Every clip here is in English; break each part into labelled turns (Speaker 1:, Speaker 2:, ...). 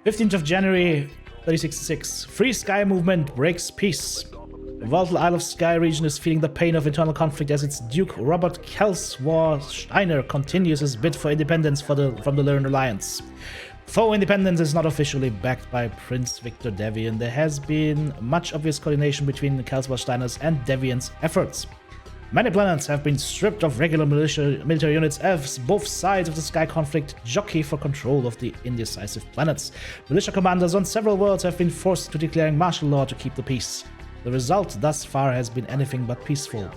Speaker 1: 15th of January 3066. Free Sky movement breaks peace. The volatile Isle of Skye region is feeling the pain of internal conflict as its Duke Robert Kelswar Steiner continues his bid for independence from the Lyran Alliance. Though independence is not officially backed by Prince Victor Devian, there has been much obvious coordination between the Kelswar Steiners and Devian's efforts. Many planets have been stripped of regular military units as both sides of the Sky conflict jockey for control of the indecisive planets. Militia commanders on several worlds have been forced to declaring martial law to keep the peace. The result thus far has been anything but peaceful.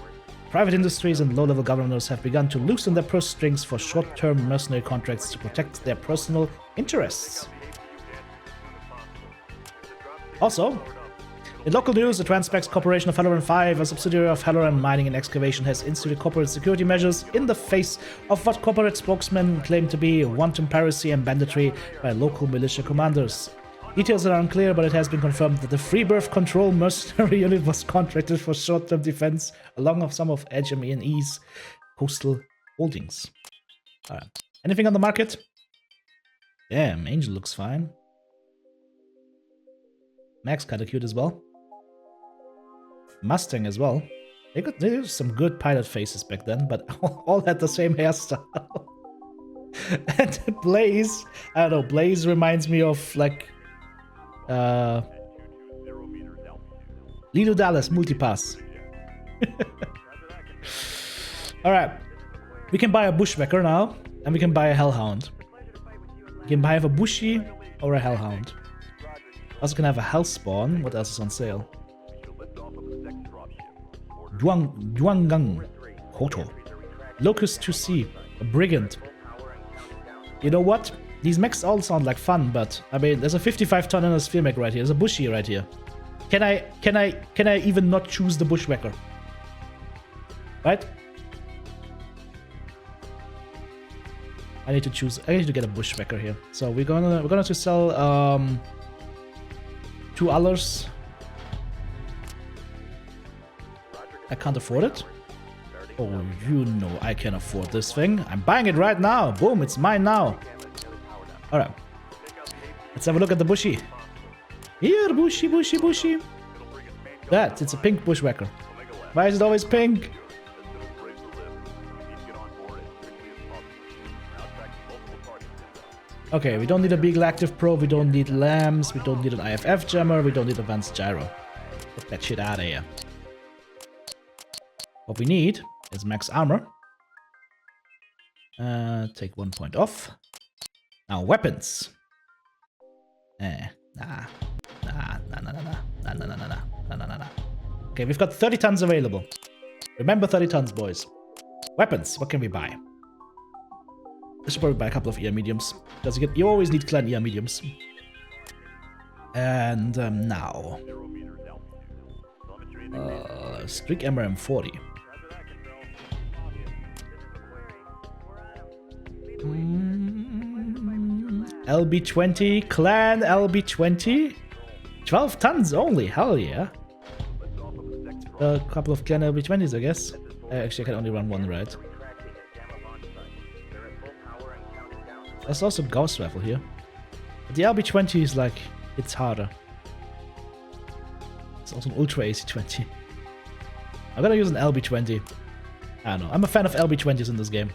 Speaker 1: Private industries and low-level governors have begun to loosen their purse strings for short-term mercenary contracts to protect their personal interests. Also, in local news, the Transpex Corporation of Halloran 5, a subsidiary of Halloran Mining and Excavation, has instituted corporate security measures in the face of what corporate spokesmen claim to be wanton piracy and banditry by local militia commanders. Details are unclear, but it has been confirmed that the Freebirth Control mercenary unit was contracted for short-term defense along with some of HME's coastal holdings. Alright. Anything on the market? Damn, Angel looks fine. Max kinda cute as well. Mustang as well. They used some good pilot faces back then, but all had the same hairstyle. And Blaze, I don't know, Blaze reminds me of like Lido Dallas Multipass. Alright. We can buy a Bushwhacker now, and we can buy a Hellhound. We can buy a Bushi or a Hellhound. Also can have a Hellspawn. What else is on sale? Duangang Koto. Locust 2C. A Brigand. You know what? These mechs all sound like fun, but I mean, there's a 55-ton and a sphere mech right here. There's a Bushi right here. Can I even not choose the Bushwhacker? Right? I need to choose. I need to get a Bushwhacker here. So we're gonna to sell 2 others. I can't afford it. Oh, you know I can afford this thing. I'm buying it right now. Boom, it's mine now. Alright. Let's have a look at the Bushi. Here, Bushi, Bushi, Bushi. That, it's a pink Bushwhacker. Why is it always pink? Okay, we don't need a Beagle Active Pro, we don't need LAMs, we don't need an IFF jammer, we don't need advanced gyro. Get that shit out of here. What we need is max armor. Take 1 point off. Now weapons. Nah. Okay, we've got 30 tons available. Remember 30 tons, boys. Weapons, what can we buy? I should probably buy a couple of ER mediums. Because you always need clan ER mediums. And now. Streak MRM 40. LB20, clan LB20. 12 tons only, hell yeah. A couple of clan LB20s, I guess. Actually, I can only run one, right? There's also Gauss Rifle here. But the LB20 is like, it's harder. It's also an Ultra AC20. I'm gonna use an LB20. I don't know, I'm a fan of LB20s in this game.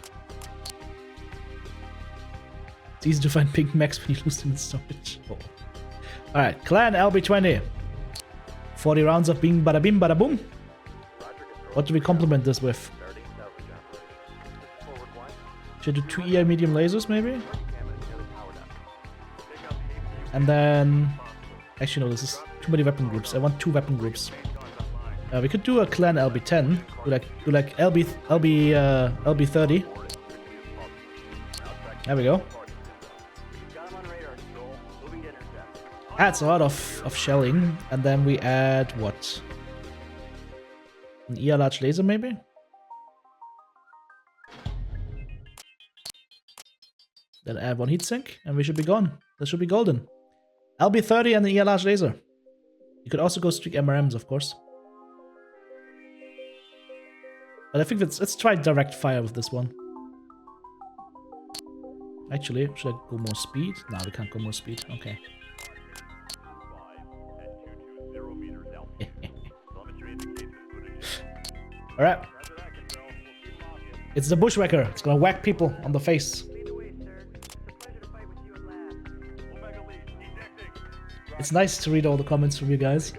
Speaker 1: It's easy to find pink mechs when you lose them in storage. Oh. Alright, clan LB20. 40 rounds of bing bada bim bada boom. What do we complement this with? Should I do 2 EI medium lasers maybe? And then... Actually no, this is too many weapon groups. I want 2 weapon groups. We could do a clan LB10. Do like LB30. There we go. Adds a lot of shelling, and then we add what? An ER large laser maybe? Then add 1 heatsink, and we should be gone. This should be golden. LB30 and an ER large laser. You could also go streak MRMs, of course. But I think let's try direct fire with this one. Actually, should I go more speed? No, we can't go more speed. Okay. Alright. It's the bushwhacker. It's gonna whack people on the face. It's nice to read all the comments from you guys.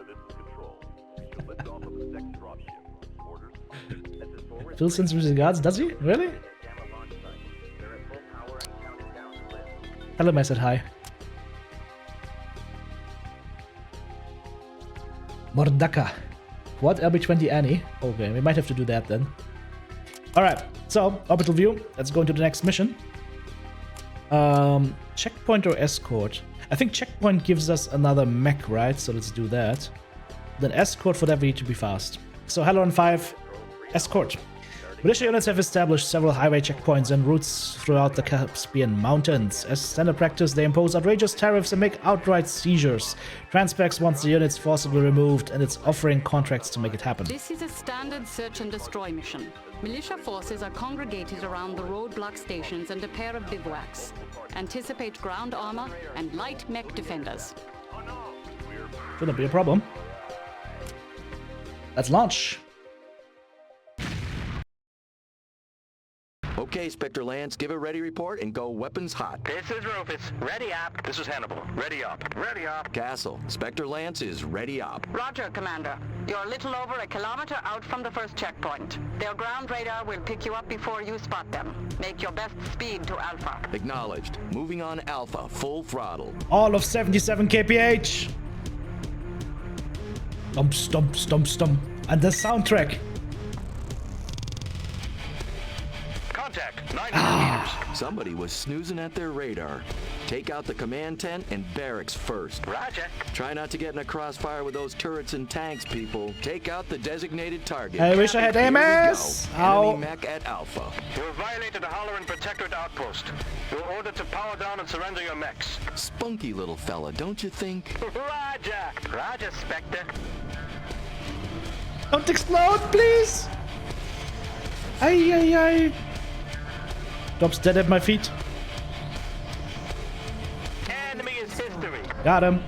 Speaker 1: Phil sends regards, does he? Really? Tell him I said hi. Mordaka. What? LB20 Annie? Okay, we might have to do that then. Alright, so, orbital view. Let's go into the next mission. Checkpoint or escort? I think checkpoint gives us another mech, right? So let's do that. Then escort, for that we need to be fast. So Haloran 5, escort. Militia units have established several highway checkpoints and routes throughout the Caspian Mountains. As standard practice, they impose outrageous tariffs and make outright seizures. Transpex wants the units forcibly removed, and it's offering contracts to make it happen.
Speaker 2: This is a standard search and destroy mission. Militia forces are congregated around the roadblock stations and a pair of bivouacs. Anticipate ground armor and light mech defenders.
Speaker 1: Shouldn't be a problem. Let's launch.
Speaker 3: Okay, Spectre Lance, give a ready report and go weapons hot.
Speaker 4: This is Rufus. Ready up. This is Hannibal. Ready up. Ready up.
Speaker 3: Castle, Spectre Lance is ready up.
Speaker 2: Roger, Commander. You're a little over a kilometer out from the first checkpoint. Their ground radar will pick you up before you spot them. Make your best speed to Alpha.
Speaker 3: Acknowledged. Moving on Alpha, full throttle.
Speaker 1: All of 77 kph. Stump, stump, stump, stump. And the soundtrack.
Speaker 4: Contact. 90 meters.
Speaker 3: Somebody was snoozing at their radar. Take out the command tent and barracks first.
Speaker 4: Roger.
Speaker 3: Try not to get in a crossfire with those turrets and tanks, people. Take out the designated target.
Speaker 1: I wish I had
Speaker 3: Here we
Speaker 1: AMS.
Speaker 3: go. Enemy mech at Alpha.
Speaker 4: You have violated the Halloran Protectorate outpost. You're ordered to power down and surrender your mechs.
Speaker 3: Spunky little fella, don't you think?
Speaker 4: Roger. Roger, Spectre.
Speaker 1: Don't explode, please. Ay, ay, ay. Drops dead at my feet.
Speaker 4: Enemy is history.
Speaker 1: Got him.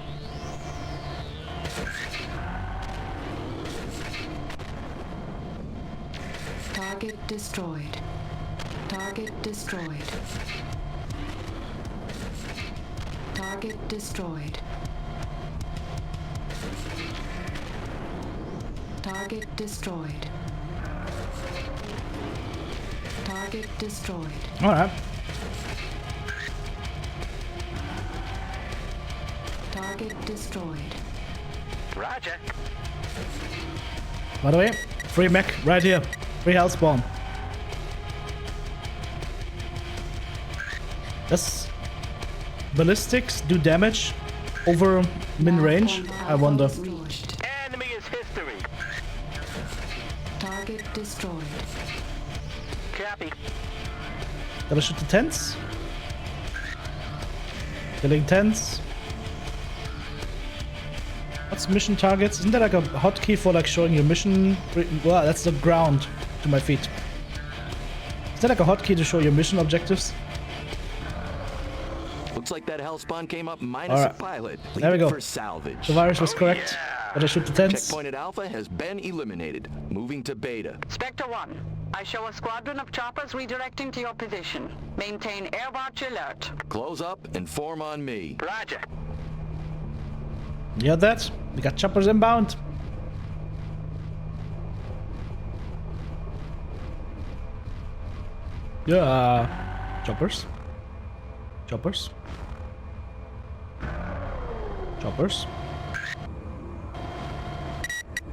Speaker 2: Target destroyed. Target destroyed. Target destroyed. Target destroyed. Target destroyed.
Speaker 1: All right.
Speaker 2: Target destroyed.
Speaker 4: Roger.
Speaker 1: By the way, free mech right here. Free health spawn. Does ballistics do damage over min range? I wonder.
Speaker 4: Enemy is history.
Speaker 2: Target destroyed.
Speaker 4: Copy.
Speaker 1: Gotta shoot the tents. Killing tents. What's mission targets? Isn't there like a hotkey for like showing your mission? Well, that's the ground to my feet. Is there like a hotkey to show your mission objectives?
Speaker 3: Looks like that hellspawn came up minus
Speaker 1: Alright.
Speaker 3: a pilot.
Speaker 1: There we
Speaker 3: Leave it
Speaker 1: go.
Speaker 3: For salvage.
Speaker 1: The virus was correct. Gotta shoot the tents.
Speaker 3: Checkpoint at Alpha has been eliminated. Moving to Beta.
Speaker 2: Spectre 1, I show a squadron of choppers redirecting to your position. Maintain air watch alert.
Speaker 3: Close up and form on me.
Speaker 4: Roger.
Speaker 1: You heard that? We got choppers inbound. Yeah. Choppers. Choppers. Choppers.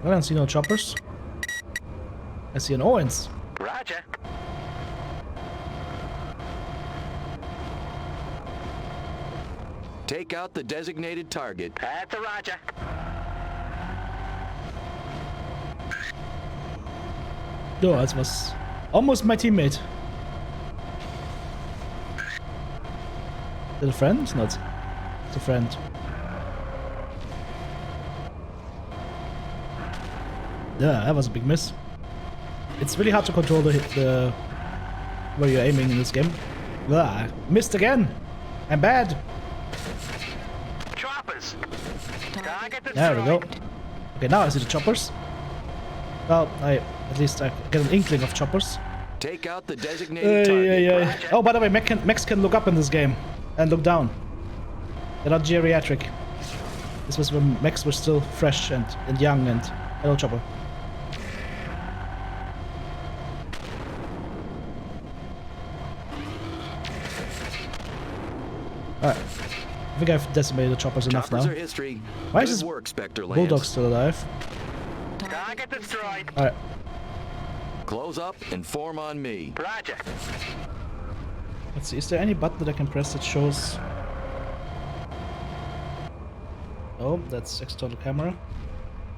Speaker 1: I don't see no choppers. I see an Owens.
Speaker 4: Roger.
Speaker 3: Take out the designated target.
Speaker 4: That's a Roger.
Speaker 1: No, das was almost my teammate. Is it a friend? It's not. It's a friend. Yeah, that was a big miss. It's really hard to control the where you're aiming in this game. Ah, missed again. I'm bad.
Speaker 4: Choppers. Target destroyed.
Speaker 1: There we go. Okay, now I see the choppers. Well, at least I get an inkling of choppers.
Speaker 3: Take out the designated target.
Speaker 1: Yeah. Oh, by the way, mechs can look up in this game and look down. They're not geriatric. This was when mechs were still fresh and young and... Hello, chopper. Alright. I think I've decimated the choppers enough now. Why is this bulldog still alive?
Speaker 4: Target destroyed.
Speaker 1: Alright.
Speaker 3: Close up and form on me.
Speaker 4: Project.
Speaker 1: Let's see, is there any button that I can press that shows... Oh, that's external camera.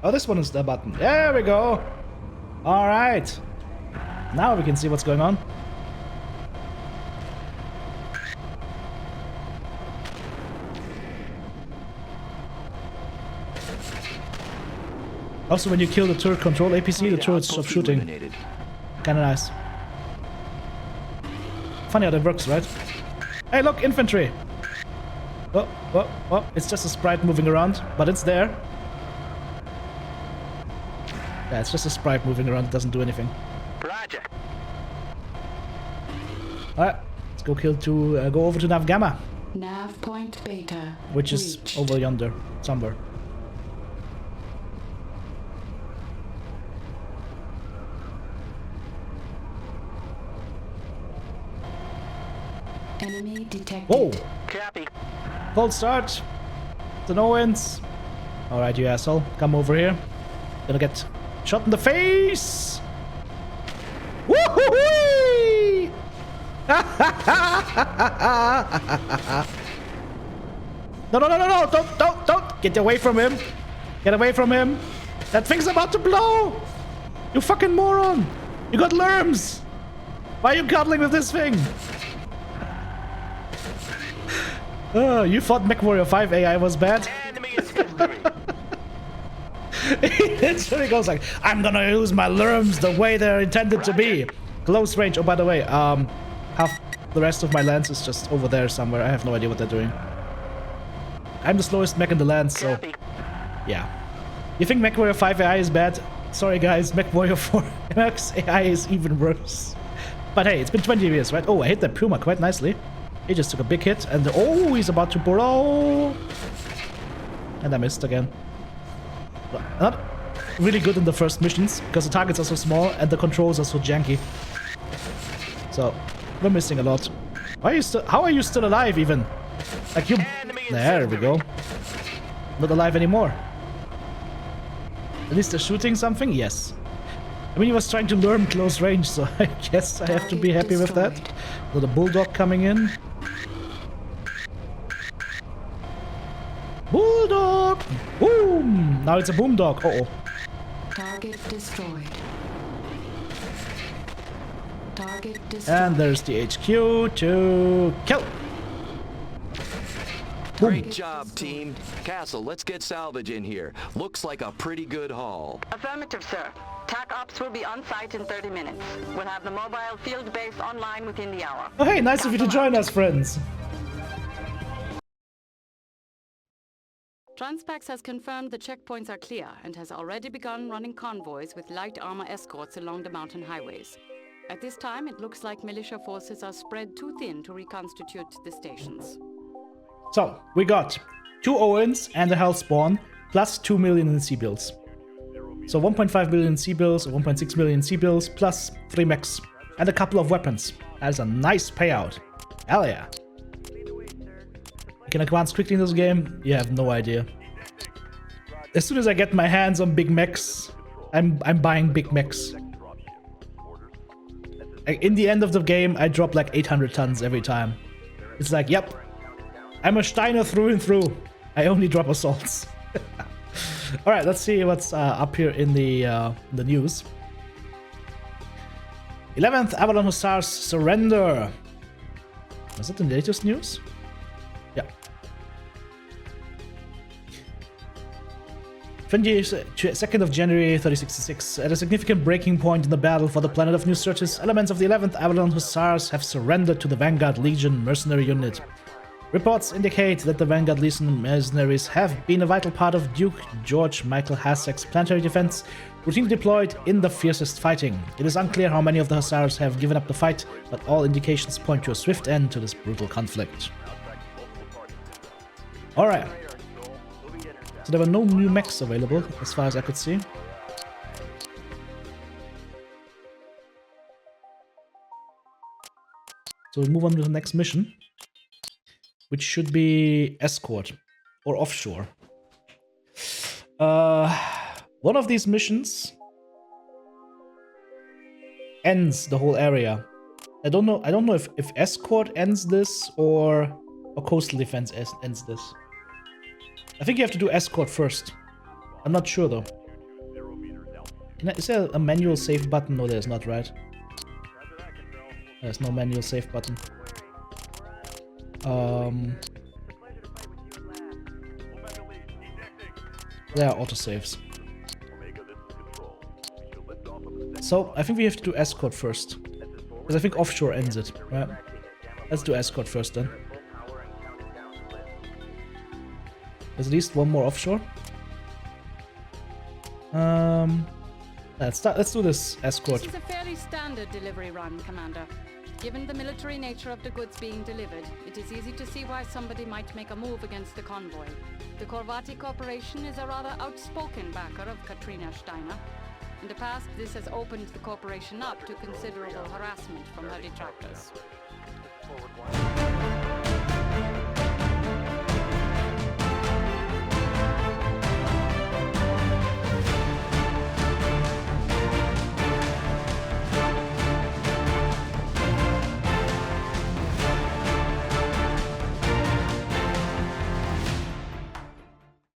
Speaker 1: Oh, this one is the button. There we go! Alright. Now we can see what's going on. Also, when you kill the turret control APC, the turret stops shooting. Kinda nice. Funny how that works, right? Hey, look, infantry! Oh, it's just a sprite moving around, but it's there. Yeah, it's just a sprite moving around, it doesn't do anything.
Speaker 4: Project.
Speaker 1: Alright, let's go go over to Nav Gamma.
Speaker 2: Nav point beta.
Speaker 1: Which is over yonder, somewhere.
Speaker 2: Enemy detected.
Speaker 1: Whoa!
Speaker 4: Copy.
Speaker 1: Cold start. The no-wins. Alright, you asshole. Come over here. Gonna get shot in the face! Woohoo! No! Don't! Get away from him! Get away from him! That thing's about to blow! You fucking moron! You got lurms! Why are you cuddling with this thing? Oh, you thought Mechwarrior 5 AI was bad?
Speaker 4: Enemy infantry.
Speaker 1: He literally goes like, I'm gonna use my lurms the way they're intended to be. Close range. Oh, by the way, half the rest of my lance is just over there somewhere. I have no idea what they're doing. I'm the slowest mech in the land, so... Yeah. You think Mechwarrior 5 AI is bad? Sorry guys, Mechwarrior 4 Max AI is even worse. But hey, it's been 20 years, right? Oh, I hit that Puma quite nicely. He just took a big hit, and oh, he's about to blow. And I missed again. Not really good in the first missions, because the targets are so small, and the controls are so janky. So, we're missing a lot. Why are you still... How are you still alive, even? Like, you... There we go. Not alive anymore. At least they're shooting something? Yes. I mean, he was trying to learn close range, so I guess I have to be happy with that. Got a bulldog coming in. Bulldog! Boom! Now it's a boom dog. Uh-oh.
Speaker 2: Target destroyed. Target destroyed.
Speaker 1: And there's the HQ to kill.
Speaker 3: Great job, team. Castle, let's get salvage in here. Looks like a pretty good haul.
Speaker 5: Affirmative, sir. TAC Ops will be on site in 30 minutes. We'll have the mobile field base online within the hour.
Speaker 1: Oh hey, nice of you to join us, friends.
Speaker 2: Transpax has confirmed the checkpoints are clear and has already begun running convoys with light armor escorts along the mountain highways. At this time, it looks like militia forces are spread too thin to reconstitute the stations.
Speaker 1: So, we got 2 Owens and a Hellspawn, plus 2 million in C-bills. So 1.5 billion C-bills, 1.6 million C-bills, plus 3 mechs, and a couple of weapons. That is a nice payout. Hell yeah. I can advance quickly in this game? You have no idea. As soon as I get my hands on big mechs, I'm buying big mechs. In the end of the game, I drop like 800 tons every time. It's like, yep. I'm a Steiner through and through. I only drop assaults. Alright, let's see what's up here in the news. 11th Avalon Hussars surrender. Was that the latest news? Yeah. 22nd of January 3066. At a significant breaking point in the battle for the planet of New Syrtis, elements of the 11th Avalon Hussars have surrendered to the Vanguard Legion mercenary unit. Reports indicate that the Vanguard Legion mercenaries have been a vital part of Duke George Michael Hasek's planetary defense Routine deployed in the fiercest fighting. It is unclear how many of the Hussars have given up the fight, but all indications point to a swift end to this brutal conflict. Alright. So there were no new mechs available, as far as I could see. So we move on to the next mission, which should be escort or offshore. One of these missions ends the whole area. I don't know if escort ends this or coastal defense ends this. I think you have to do escort first. I'm not sure though. Is there a manual save button? No, there's not, right? There's no manual save button. There are autosaves. So, I think we have to do escort first. Because I think offshore ends it, right? Let's do escort first then. There's at least one more offshore. Let's do this escort.
Speaker 2: This is a fairly standard delivery run, Commander. Given the military nature of the goods being delivered, it is easy to see why somebody might make a move against the convoy. The Corvati Corporation is a rather outspoken backer of Katrina Steiner. In the past, this has opened the corporation up to considerable harassment from her detractors.